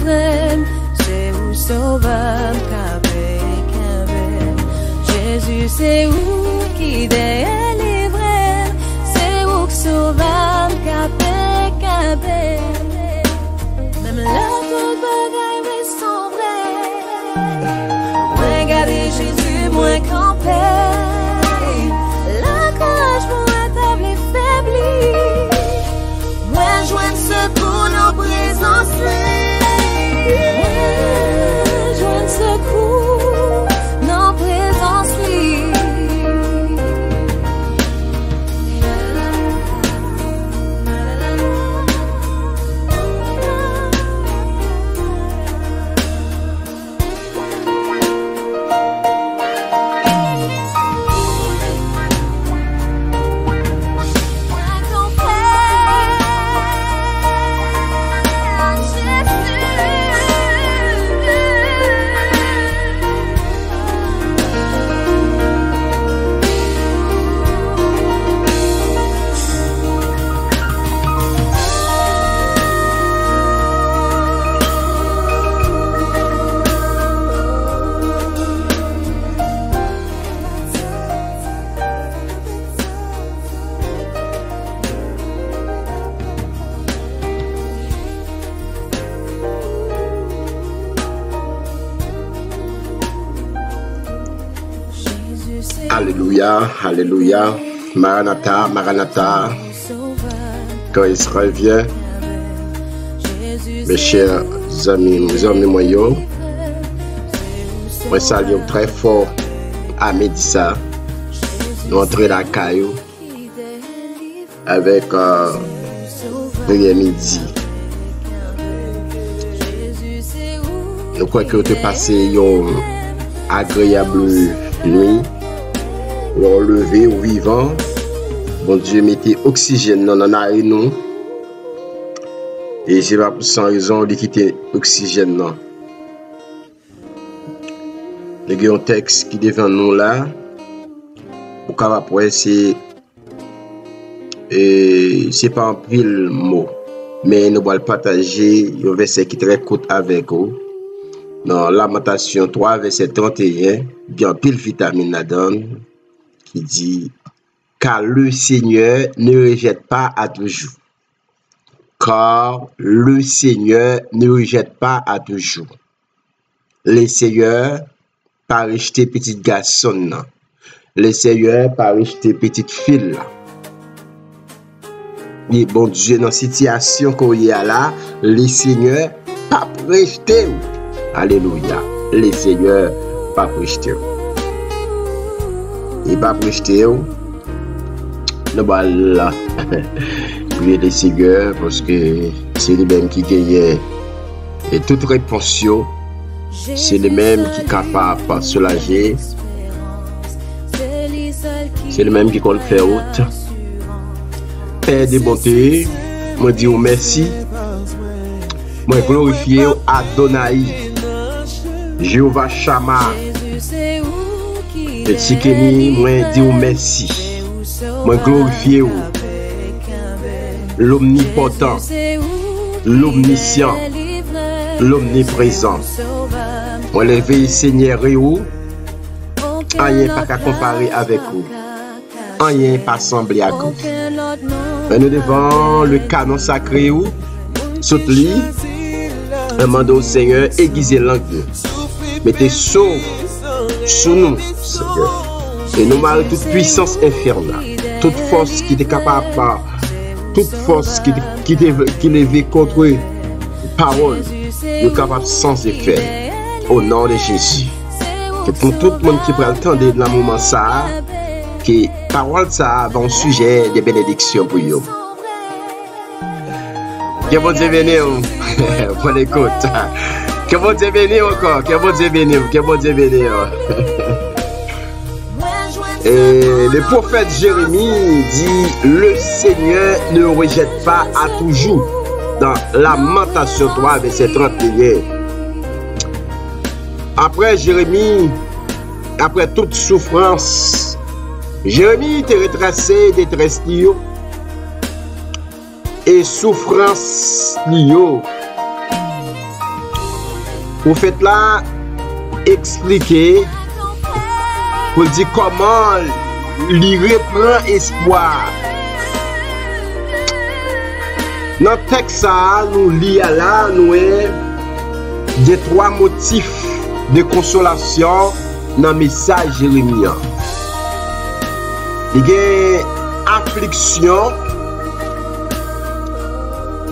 délivré, c'est où sauveur Jésus, c'est où qui délivré, c'est où que sauveur même là tout bagaille ressemblait. Regardez Jésus, moi campé. La courage pour établir faibli. Moi joindre secours nos présences. Moi joindre secours nos présences. Alléluia, Alléluia, Maranatha, Maranatha. Quand il se revient, mes chers amis, mes amis moyens, je salue très fort à Médissa, nous entrons dans la caillou avec prière midi. Nous croyons que tu as passé une agréable nuit. L'on levé au vivant, bon Dieu mettez oxygène dans la nous et c'est pas sans raison de quitter oxygène non. Il y a un texte qui devant nous là, pour qu'après c'est pas un pile mot, mais nous allons partager un verset qui est très court avec vous. Dans Lamentation 3 verset 31, il y a un pile vitamine là-dedans. Qui dit, car le Seigneur ne rejette pas à toujours. Car le Seigneur ne rejette pas à toujours. Le Seigneur pas rejeter petit garçon. Le Seigneur pas rejeter petite fille. Et bon Dieu, dans la situation qu'on y a là, le Seigneur pas rejeter. Alléluia. Le Seigneur pas rejeter. Et pas projeter, nous allons prier le Seigneur parce que c'est lui-même qui gagne et toute réponse, c'est lui-même qui est capable de soulager, c'est lui-même qui compte faire route. Père de bonté, moi dis merci, moi glorifier Adonai, Jéhovah Shammah. Et si Kenny, moi dis merci, moi glorifier l'omnipotent, l'omniscient, l'omniprésent. Moi lever Seigneur ou rien pas qu'à comparer avec vous, rien pas sembler à vous. Mais nous devant le canon sacré ou saute lit, demande au Seigneur aiguiser l'angle, mettez sauve sous nous, Seigneur. Et nous marrons toute puissance infernale, toute force qui est capable, toute force qui lève contre parole, est capable sans effet. Au nom de Jésus. Et pour tout le monde qui prend le temps de la moment ça, que parole ça va un sujet de bénédiction pour vous. Que bon Dieu bénisse, pour l'écoute. Que bon Dieu bénisse encore, que bon Dieu bénisse, que bon Dieu bénisse. Et le prophète Jérémie dit, le Seigneur ne rejette pas à toujours. Dans Lamentation 3, verset 31. Après Jérémie, après toute souffrance, Jérémie était retracé détresse et souffrance prophète là expliquer pour dire comment il reprend espoir. Dans le texte, nous lisons là, nous des 3 motifs de consolation dans le message Jérémie. Il y a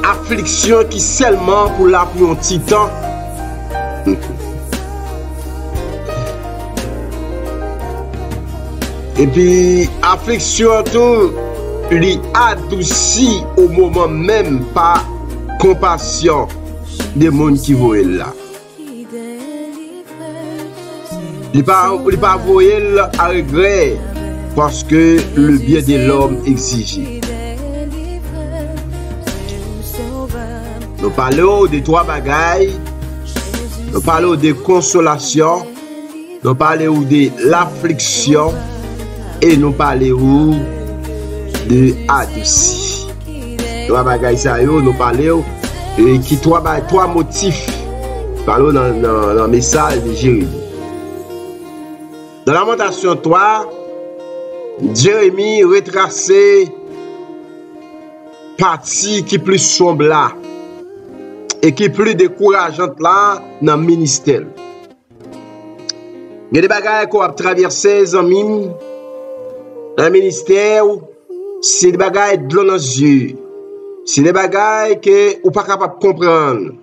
affliction qui seulement pour la pour un titan. Et puis, affliction tout, lui adouci au moment même par compassion des gens qui voient là. Il ne pas voyer à regret parce que le bien de l'homme exige. Nous parlons de 3 bagailles. Nous parlons de consolation. Nous parlons de l'affliction. Et nous parlons de adouci. 3 bagailles ça yo, nous parlons qui 3 motifs. Parlons dans le message de Jérémie. Dans Lamentation 3, Jérémie retracé partie qui plus sombre là et qui plus décourageante là dans le ministère. Il y a des bagages qu'on a traversé les amis dans le ministère, c'est des bagages de l'eau dans les yeux. C'est des bagages que vous pas capable de comprendre.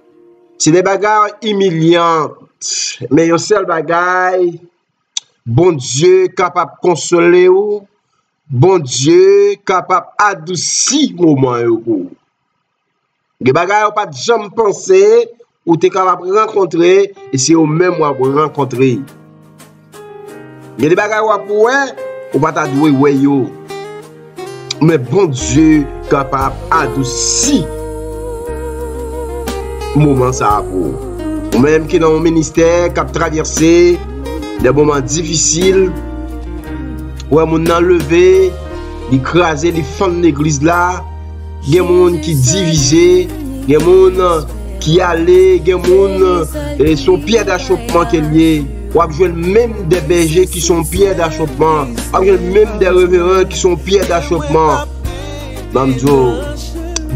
C'est des bagages humiliants. Mais il y a un seul bagage, bon Dieu capable de consoler vous. Bon Dieu capable d'adoucir le moment. Les bagages vous pas jamais pensé ou tu es capable de rencontrer et c'est au même moment vous rencontrer. Il y a des bagages ou pas ta doué ouais yo. Mais bon Dieu capable d'adoucir moment ça pour. Ou même qui dans le ministère qui a traversé des moments difficiles. Ouais, mon enlevé, écrasé les femmes de l'église là, il y a des gens qui divisé, il y a des gens qui allaient, il y a des gens qui sont pieds d'achoppement qui est lié. Ou même des bergers qui sont pieds d'achoppement, ou même des révérends qui sont pieds d'achoppement.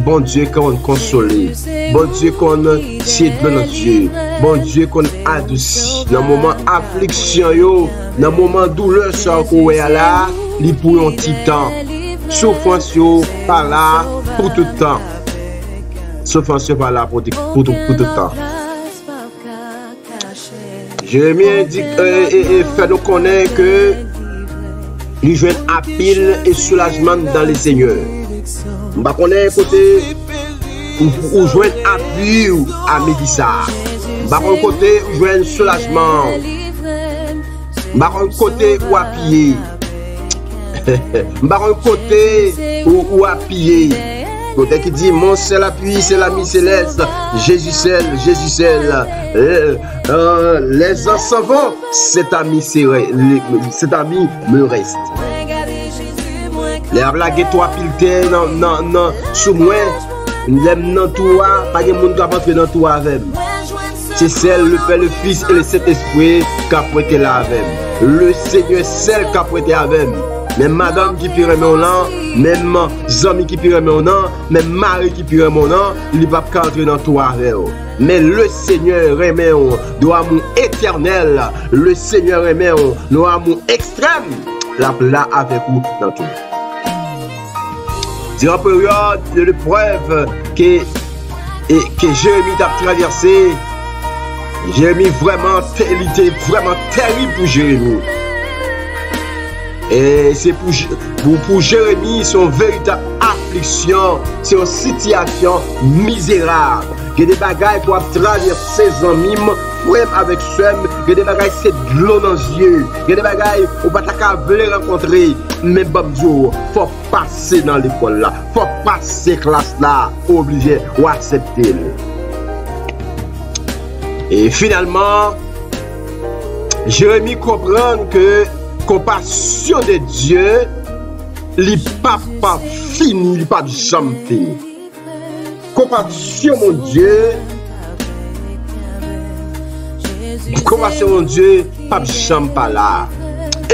Bon Dieu qu'on consolé, bon Dieu qu'on c'est de notre Dieu, bon Dieu qu'on adouci. Dans le moment affliction yo, dans le moment douleur ça qu'on est là, il pour un petit temps. Souffrance yo pas là pour tout le temps. Souffrance yo pas là pour tout le temps. Jérémie dit et fait nous connaître que il joue à pile et soulagement dans les seigneurs. Je ne connais pas côté où jouer appui à Médissa. Je ne connais pas côté où jouer soulagement. Je ne connais pas côté où appuyer. Je ne connais pas côté où appuyer. Côté qui dit mon seul appui, c'est l'ami céleste. Jésus seul, Jésus seul. Les ans s'en vont, cet ami me reste. Les blagues toi pilte non sous moi l'aime dans toi pas de monde doit entrer dans toi avec. C'est celle le Père, le Fils et le Saint-Esprit qui a prêté là avec. Le Seigneur seul qui a prêté avec. Même madame qui pire mon nom, même amis qui pire mon nom, même mari qui pire mon nom, il ne va pas entrer dans toi avec. Mais le Seigneur remet de amour éternel, le Seigneur remet de amour extrême, là avec vous dans tout. Durant la période de l'épreuve que Jérémie a traversé, Jérémie vraiment, il était vraiment terrible pour Jérémie. Et c'est pour Jérémie, son véritable affliction, c'est une situation misérable. Il y a des bagailles pour traverser ses amis, même avec soi, il y a des bagailles c'est de l'eau dans les yeux, il y a des bagailles où pas les rencontrer, mais il faut passer dans l'école là, il faut passer classe là, obligé ou accepter. Et finalement, Jérémie comprend que compassion de Dieu, il pas fini, il pas jamais fini. Compassion mon Dieu, compassion mon Dieu, pas jamais pas là.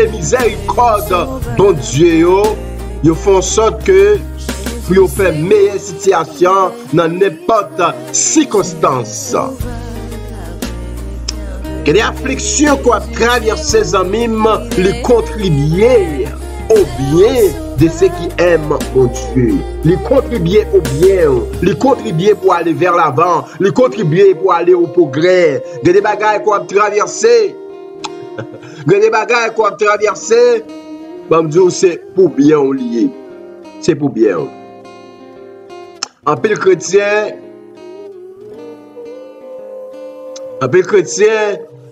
Et miséricorde, bon Dieu, ils font en sorte que pour faire meilleure situation dans n'importe circonstance. Que les afflictions qu'on traverse ses amis, les contribuer au bien de ceux qui aiment mon Dieu. Les contribuer au bien, les contribuer pour aller vers l'avant, les contribuer pour aller au progrès. Que des bagailles qu'on traverser, que des bagailles qu'on traverser, bon Dieu, c'est pour bien lié. C'est pour bien. En pile chrétien,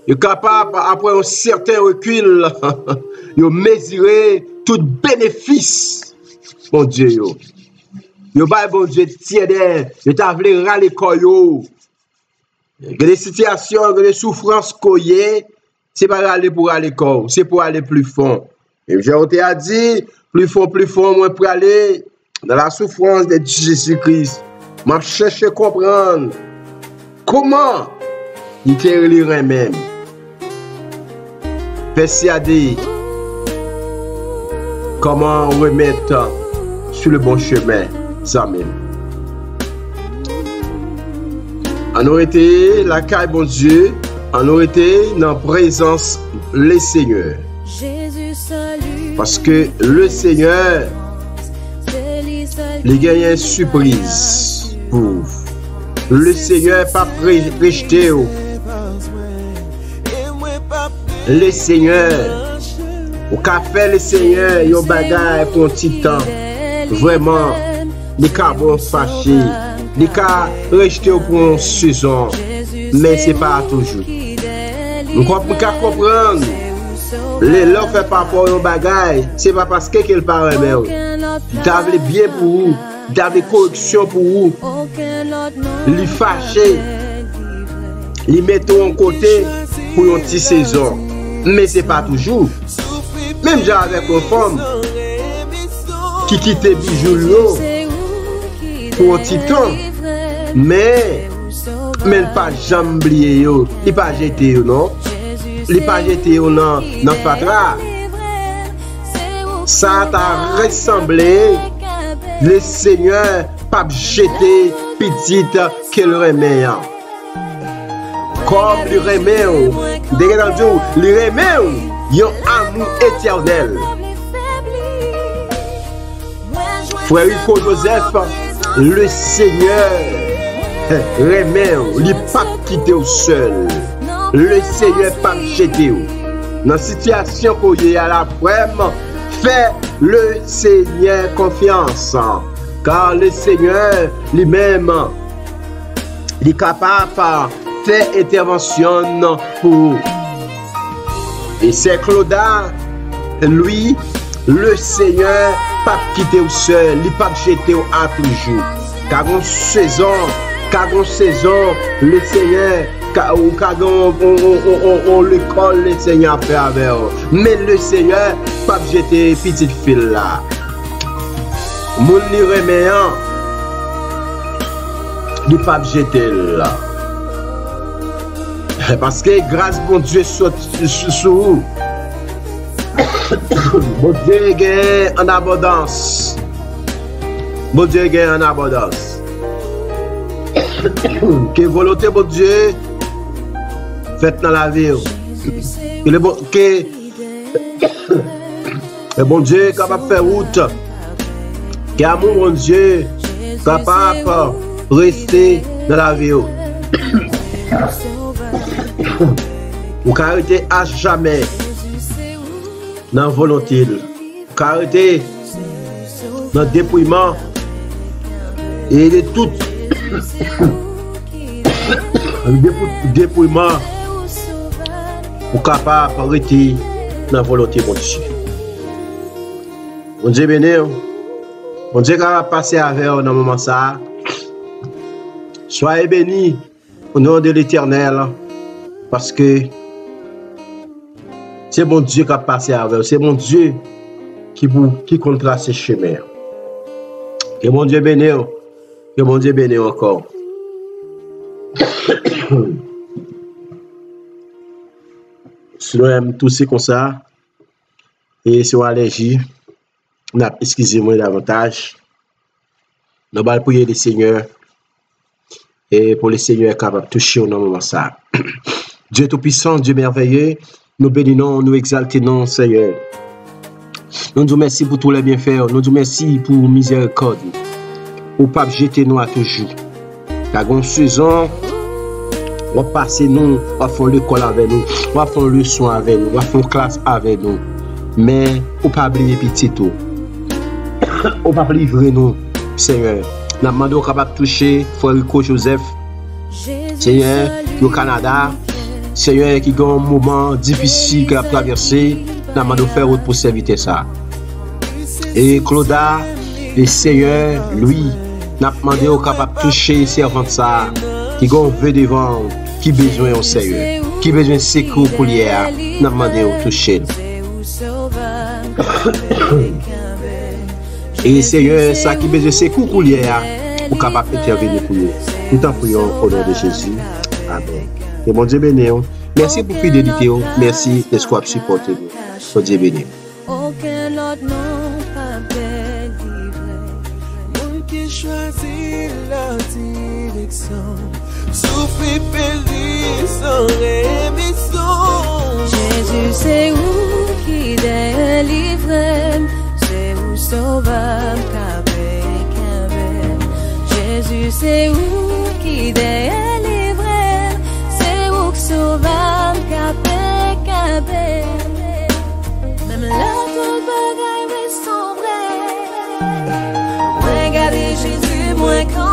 est capable, après un certain recul, de mesurer tout bénéfice, mon Dieu. Yo ba bon Dieu tiède, yo t'a voulu râler koyo. Que des situations, que des souffrances koyé, c'est pas aller pour aller corps, c'est pour aller plus fond. Et j'ai a dit, plus fond, moins pour aller dans la souffrance de Jésus-Christ. M'a cherché à comprendre comment il te relire même. Persuadé comment remettre sur le bon chemin, ça même. On aurait été la caille bon Dieu, on aurait été dans la présence le Seigneur. Parce que le Seigneur, il gagne une surprise pour vous. Le Seigneur n'a pas rejeté. Le Seigneur, au café le Seigneur, il y a un bagage pour un petit temps. Vraiment, il y a bon fâché. Il y a rejeté pour une saison. Mais ce n'est pas toujours. Nous pouvons comprendre. Les gens ne font pas pour un bagage. Ce n'est pas parce qu'il parle même. Il t'a bien pour vous. Il t'a correction pour vous. Il fâché. Il met en côté pour une petite saison. Mais ce n'est pas toujours. Même j'ai avec une femme qui quitte bijoux pour un petit temps. Mais pas jamais oublié. Il n'est pas jeté, non? Il n'est pas jeté dans le fatra. Ça t'a ressemblé. Le Seigneur pas jeté petite qu'elle remet. Comme le remet, le remet, il y a un amour éternel. Frère Hugo Joseph, le Seigneur remet, il n'est pas quitté au seul. Le Seigneur pas jeté. Dans la situation qu'on y a la vraiment, fais le Seigneur confiance. Car le Seigneur lui-même, il est capable de faire intervention pour vous. Et c'est Claude, lui, le Seigneur, pas quitté au seul, il pas jeté à toujours. Car en saison, le Seigneur, on le colle, le Seigneur fait avec eux. Mais le Seigneur, pas jeté petite fille là. Mon li reméant, il pas jeté là. Parce que grâce bon Dieu sur vous. Bon Dieu gagne en abondance. Bon Dieu gagne en abondance. Que volonté bon Dieu faite dans la vie. Que le bon Dieu est capable de faire route. Que l'amour bon Dieu est capable de rester dans la vie. Ou arrêter à jamais dans la volonté. Ou arrêter dans le dépouillement et de tout dépouillement pour capable d'arrêter dans la volonté de Dieu. Bon Dieu béni. Bon Dieu va passer avec vous dans le moment ça. Soyez bénis au nom de l'Éternel. Parce que c'est mon Dieu qui a passé avec vous. C'est mon Dieu qui compte tracer chemin. Que mon Dieu bénisse. Que mon Dieu bénisse encore. Sinon, elle tousser comme ça. Et c'est une allergie. Excusez-moi davantage. Nous allons prier le Seigneur. Et pour le Seigneur capable de toucher au moment ça. Dieu Tout-Puissant, Dieu merveilleux, nous bénissons, nous exaltons, Seigneur. Nous disons merci pour tous les bienfaits, nous disons merci pour miséricorde. Au pape jeter nous à toujours. La grande saison, on va passer nous, on va faire l'école avec nous, on va faire le soin avec nous, on va faire classe avec nous. Mais on ne pas oublier petit tout. On ne pas livrer nous, Seigneur. Nous demandons capable de toucher Frère Rico Joseph, Seigneur, au Canada, Seigneur qui a un moment difficile qu'il a traversé, nous demandons faire route pour servir ça. Et Clauda, le Seigneur, lui, nous demandons capable de toucher servant ça, qui a un vœu devant, qui a besoin au Seigneur, qui a besoin de secours pour l'hier, nous demandons de toucher. Et Seigneur, ça qui besoin de secours pour l'hier, pour capable d'intervenir pour nous. Nous t'en prions au nom de Jésus. Amen. Et mon Dieu béni. Merci pour fidélité. Merci d'être supporté. Mon Dieu béni. Aucun autre nom pas délivré. Monde qui choisit la direction. Souffrir périr sans rémission. Jésus, c'est où qui délivre. C'est où sauveur Jésus, c'est où qui délivre. C'est où sauveur capé. Même là, tout bagaille sont vrai. Regardez Jésus, moi quand